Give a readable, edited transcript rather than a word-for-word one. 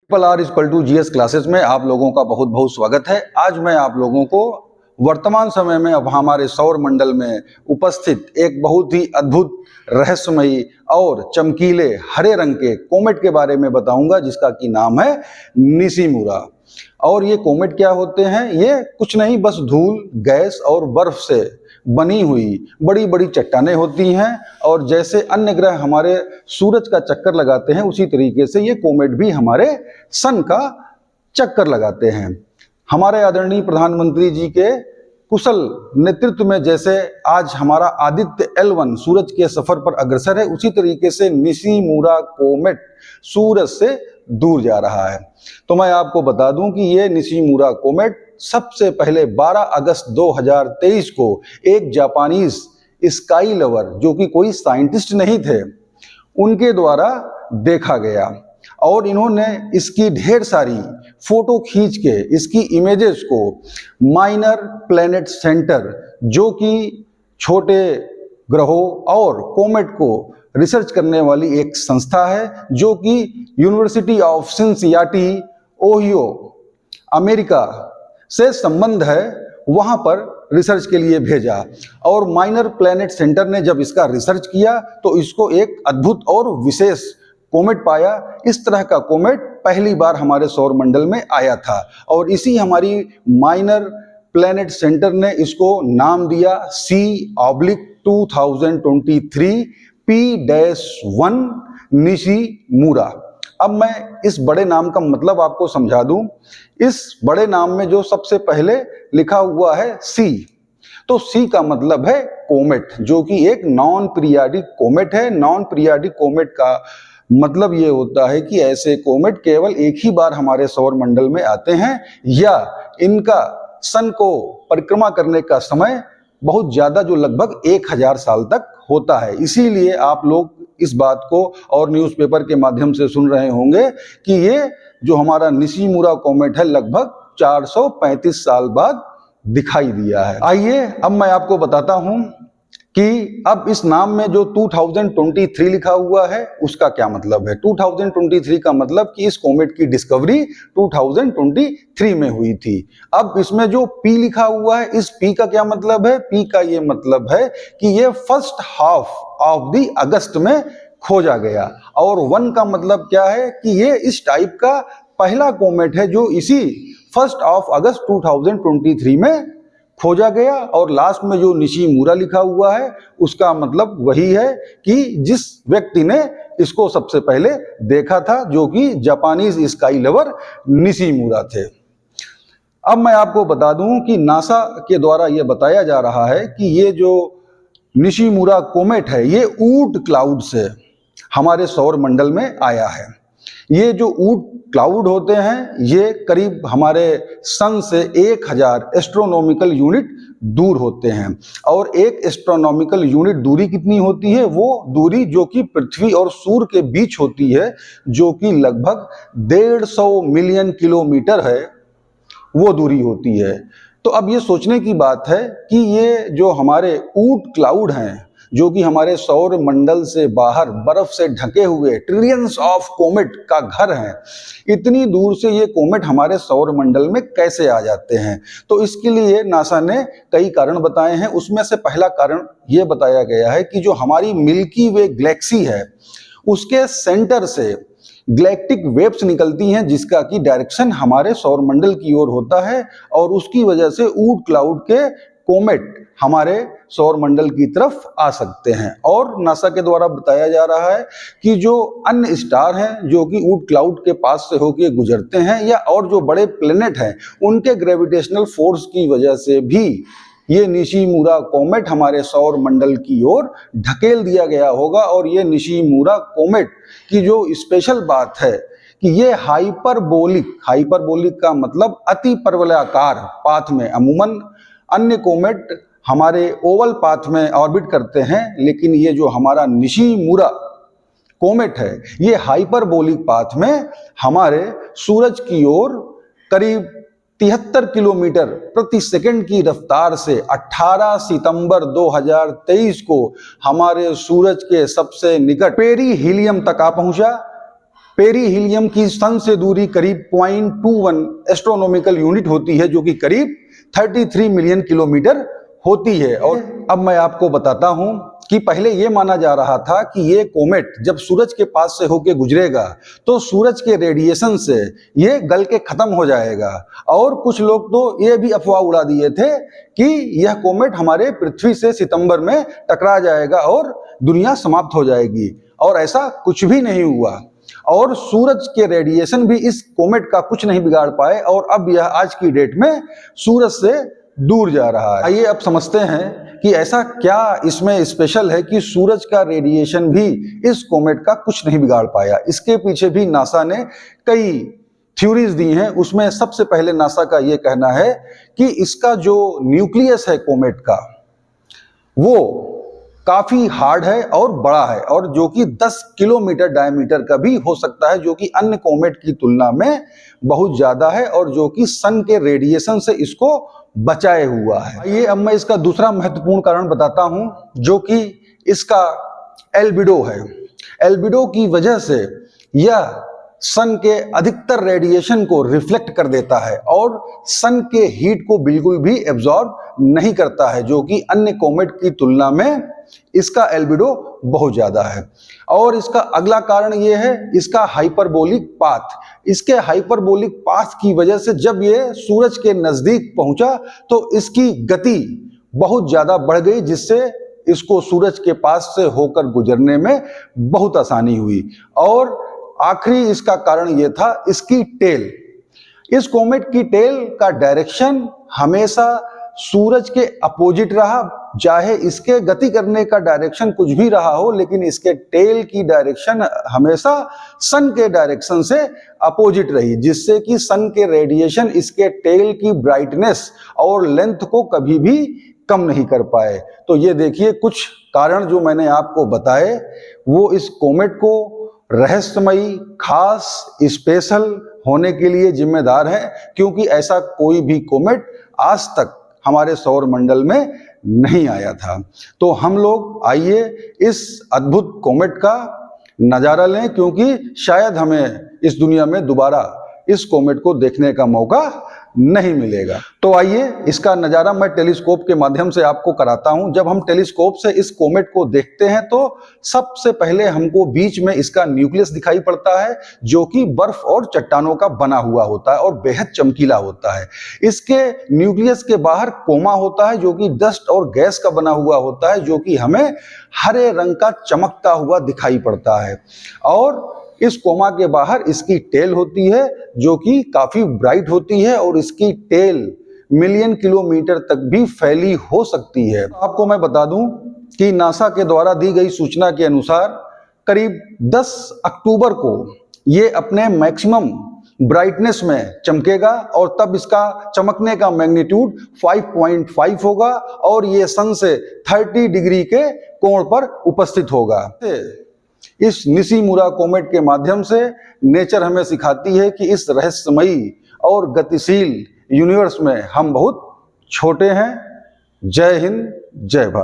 GS classes में आप लोगों का बहुत बहुत स्वागत है। आज मैं आप लोगों को वर्तमान समय में अब हमारे सौर मंडल में उपस्थित एक बहुत ही अद्भुत, रहस्यमयी और चमकीले हरे रंग के कोमेट के बारे में बताऊंगा, जिसका की नाम है निशिमुरा। और ये कोमेट क्या होते हैं? ये कुछ नहीं, बस धूल, गैस और बर्फ से बनी हुई बड़ी बड़ी चट्टानें होती हैं। और जैसे अन्य ग्रह हमारे सूरज का चक्कर लगाते हैं, उसी तरीके से ये कोमेट भी हमारे सन का चक्कर लगाते हैं। हमारे आदरणीय प्रधानमंत्री जी के कुशल नेतृत्व में जैसे आज हमारा आदित्य L1 सूरज के सफर पर अग्रसर है, उसी तरीके से निशिमुरा कोमेट सूरज से दूर जा रहा है। तो मैं आपको बता दूं कि ये निशिमुरा कोमेट सबसे पहले 12 अगस्त 2023 को एक जापानीज स्काई लवर, जो कि कोई साइंटिस्ट नहीं थे, उनके द्वारा देखा गया। और इन्होंने इसकी ढेर सारी फोटो खींच के इसकी इमेजेस को माइनर प्लैनेट सेंटर, जो कि छोटे ग्रहों और कोमेट को रिसर्च करने वाली एक संस्था है, जो कि university of Cincinnati, Ohio, America से संबंध है, वहां पर रिसर्च के लिए भेजा। और माइनर प्लैनेट सेंटर ने जब इसका रिसर्च किया तो इसको एक अद्भुत और विशेष कोमेट पाया। इस तरह का कोमेट पहली बार हमारे सौर मंडल में आया था और इसी हमारी माइनर प्लैनेट सेंटर ने इसको नाम दिया C/2023 P-1 निशिमुरा। अब मैं इस बड़े नाम का मतलब आपको समझा दूं। इस बड़े नाम में जो सबसे पहले लिखा हुआ है C, तो C का मतलब है कोमेट, जो कि एक नॉन पीरियाडिक कोमेट है। नॉन पीरियाडिक कोमेट का मतलब ये होता है कि ऐसे कोमेट केवल एक ही बार हमारे सौर मंडल में आते हैं, या इनका सन को परिक्रमा करने का समय बहुत ज्यादा, जो लगभग 1000 साल तक होता है। इसीलिए आप लोग इस बात को और न्यूज़पेपर के माध्यम से सुन रहे होंगे कि ये जो हमारा निशिमुरा कोमेट है लगभग 435 साल बाद दिखाई दिया है। आइए अब मैं आपको बताता हूं कि अब इस नाम में जो 2023 लिखा हुआ है उसका क्या मतलब है। 2023 का मतलब कि इस कोमेट की डिस्कवरी 2023 में हुई थी। अब इसमें जो P लिखा हुआ है, इस P का क्या मतलब है? P का ये मतलब है कि ये फर्स्ट हाफ ऑफ द अगस्त में खोजा गया। और 1 का मतलब क्या है कि ये इस टाइप का पहला कोमेट है जो इसी फर्स्ट ऑफ अगस्त 2023 में खोजा गया। और लास्ट में जो निशिमुरा लिखा हुआ है उसका मतलब वही है कि जिस व्यक्ति ने इसको सबसे पहले देखा था, जो कि जापानीज स्काई लवर निशिमुरा थे। अब मैं आपको बता दूं कि नासा के द्वारा यह बताया जा रहा है कि ये जो निशिमुरा कोमेट है ये ऊट क्लाउड से हमारे सौर मंडल में आया है। ये जो ऊट क्लाउड होते हैं ये करीब हमारे सन से 1000 एस्ट्रोनॉमिकल यूनिट दूर होते हैं। और एक एस्ट्रोनॉमिकल यूनिट दूरी कितनी होती है? वो दूरी जो कि पृथ्वी और सूर्य के बीच होती है, जो कि लगभग 150 मिलियन किलोमीटर है, वो दूरी होती है। तो अब ये सोचने की बात है कि ये जो हमारे ऊट क्लाउड हैं, जो कि हमारे सौर मंडल से बाहर बर्फ से ढके हुए ट्रिलियंस ऑफ कोमेट का घर है, इतनी दूर से ये कोमेट हमारे सौर मंडल में कैसे आ जाते हैं? तो इसके लिए नासा ने कई कारण बताए हैं। उसमें से पहला कारण ये बताया गया है कि जो हमारी मिल्की वे गैलेक्सी है उसके सेंटर से गैलेक्टिक वेव्स निकलती हैं, जिसका की डायरेक्शन हमारे सौर मंडल की ओर होता है। और उसकी वजह से ऊट क्लाउड के कोमेट हमारे सौर मंडल की तरफ आ सकते हैं। और नासा के द्वारा बताया जा रहा है कि जो अन्य स्टार हैं जो कि ऊट क्लाउड के पास से होकर गुजरते हैं, या और जो बड़े प्लेनेट हैं, उनके ग्रेविटेशनल फोर्स की वजह से भी ये निशिमुरा कोमेट हमारे सौर मंडल की ओर ढकेल दिया गया होगा। और ये निशिमुरा कोमेट की जो स्पेशल बात है कि ये हाइपरबोलिक का मतलब अति परवलयाकार पाथ में, अमूमन अन्य कोमेट हमारे ओवल पाथ में ऑर्बिट करते हैं, लेकिन ये जो हमारा निशिमुरा कोमेट है ये हाइपरबोलिक पाथ में हमारे सूरज की ओर करीब 73 किलोमीटर प्रति सेकंड की रफ्तार से 18 सितंबर 2023 को हमारे सूरज के सबसे निकट पेरीहीलियम तक आ पहुंचा। पेरीहीलियम की सन से दूरी करीब 0.21 एस्ट्रोनॉमिकल यूनिट होती है, जो कि करीब 33 मिलियन किलोमीटर होती है। और अब मैं आपको बताता हूं कि पहले ये माना जा रहा था कि ये कोमेट जब सूरज के पास से होके गुजरेगा तो सूरज के रेडिएशन से ये गल के खत्म हो जाएगा, और कुछ लोग तो ये भी अफवाह उड़ा दिए थे कि यह कोमेट हमारे पृथ्वी से सितंबर में टकरा जाएगा और दुनिया समाप्त हो जाएगी, और ऐसा कुछ भी नहीं हुआ। और सूरज के रेडिएशन भी इस कोमेट का कुछ नहीं बिगाड़ पाए, और अब यह आज की डेट में सूरज से दूर जा रहा है। आइए अब समझते हैं कि ऐसा क्या इसमें स्पेशल है कि सूरज का रेडिएशन भी इस कोमेट का कुछ नहीं बिगाड़ पाया। इसके पीछे भी नासा ने कई थ्योरीज दी हैं। उसमें सबसे पहले नासा का यह कहना है कि इसका जो न्यूक्लियस है कोमेट का, वो काफी हार्ड है और बड़ा है, और जो कि 10 किलोमीटर डायमीटर का भी हो सकता है, जो कि अन्य कोमेट की तुलना में बहुत ज्यादा है, और जो कि सन के रेडिएशन से इसको बचाए हुआ है। ये अब मैं इसका दूसरा महत्वपूर्ण कारण बताता हूं, जो कि इसका एल्बिडो है। एल्बिडो की वजह से यह सन के अधिकतर रेडिएशन को रिफ्लेक्ट कर देता है और सन के हीट को बिल्कुल भी एब्जॉर्ब नहीं करता है, जो कि अन्य कोमेट की तुलना में इसका एल्बिडो बहुत ज्यादा है। और इसका अगला कारण यह है इसका हाइपरबोलिक पाथ। इसके हाइपरबोलिक पाथ की वजह से जब ये सूरज के नजदीक पहुंचा तो इसकी गति बहुत ज्यादा बढ़ गई, जिससे इसको सूरज के पास से होकर गुजरने में बहुत आसानी हुई। और आखिरी इसका कारण यह था इसकी टेल। इस कोमेट की टेल का डायरेक्शन हमेशा सूरज के अपोजिट रहा, चाहे इसके गति करने का डायरेक्शन कुछ भी रहा हो, लेकिन इसके टेल की डायरेक्शन हमेशा सन के डायरेक्शन से अपोजिट रही, जिससे कि सन के रेडिएशन इसके टेल की ब्राइटनेस और लेंथ को कभी भी कम नहीं कर पाए। तो ये देखिए कुछ कारण जो मैंने आपको बताए, वो इस कोमेट को रहस्यमयी, खास, स्पेशल होने के लिए जिम्मेदार है, क्योंकि ऐसा कोई भी कोमेट आज तक हमारे सौर मंडल में नहीं आया था। तो हम लोग आइए इस अद्भुत कोमेट का नजारा लें, क्योंकि शायद हमें इस दुनिया में दोबारा इस कोमेट को देखने का मौका नहीं मिलेगा। तो आइए इसका नजारा मैं टेलीस्कोप के माध्यम से आपको कराता हूं। जब हम टेलीस्कोप से इस कोमेट को देखते हैं तो सबसे पहले हमको बीच में इसका न्यूक्लियस दिखाई पड़ता है, जो कि बर्फ और चट्टानों का बना हुआ होता है और बेहद चमकीला होता है। इसके न्यूक्लियस के बाहर कोमा होता है, जो कि डस्ट और गैस का बना हुआ होता है, जो कि हमें हरे रंग का चमकता हुआ दिखाई पड़ता है। और इस कोमा के बाहर इसकी टेल होती है, जो कि काफी ब्राइट होती है, और इसकी टेल मिलियन किलोमीटर तक भी फैली हो सकती है। आपको मैं बता दूं कि नासा के द्वारा दी गई सूचना के अनुसार करीब 10 अक्टूबर को ये अपने मैक्सिमम ब्राइटनेस में चमकेगा, और तब इसका चमकने का मैग्नीट्यूड 5.5 होगा, और ये सन से 30 डिग्री के कोण पर उपस्थित होगा। इस निशिमुरा कोमेट के माध्यम से नेचर हमें सिखाती है कि इस रहस्यमयी और गतिशील यूनिवर्स में हम बहुत छोटे हैं। जय हिंद, जय भारत।